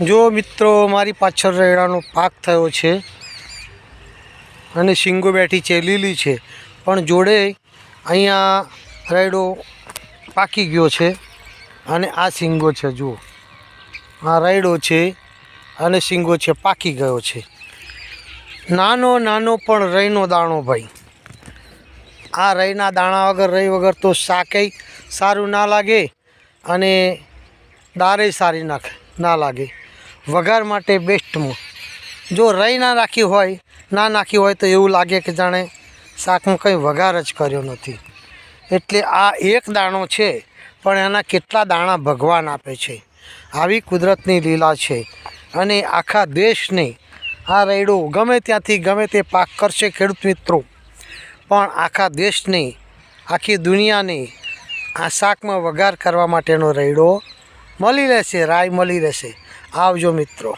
જો મિત્રો મારી પાછળ રેડાનો પાક થયો છે અને શીંગો બેઠી છે, લીલી છે, પણ જોડે અહીંયા રેડો પાકી ગયો છે અને આ શીંગો છે. જુઓ, આ રેડો છે અને શીંગો છે, પાકી ગયો છે. નાનો નાનો પણ રઈનો દાણો ભાઈ. આ રઈના દાણા વગર, રઈ વગર તો શાકેય સારું ના લાગે અને દાળે સારી ના લાગે. વઘાર માટે બેસ્ટમાં જો રઈ ના નાખી હોય તો એવું લાગે કે જાણે શાકમાં કંઈ વઘાર જ કર્યો નથી. એટલે આ એક દાણો છે, પણ એના કેટલા દાણા ભગવાન આપે છે. આવી કુદરતની લીલા છે. અને આખા દેશને આ રૈડો ગમે ત્યાંથી ગમે તે પાક કરશે ખેડૂત મિત્રો, પણ આખા દેશને, આખી દુનિયાને આ શાકમાં વઘાર કરવા માટેનો રૈડો મળી રહેશે, રાઈ મળી રહેશે. આવજો મિત્રો.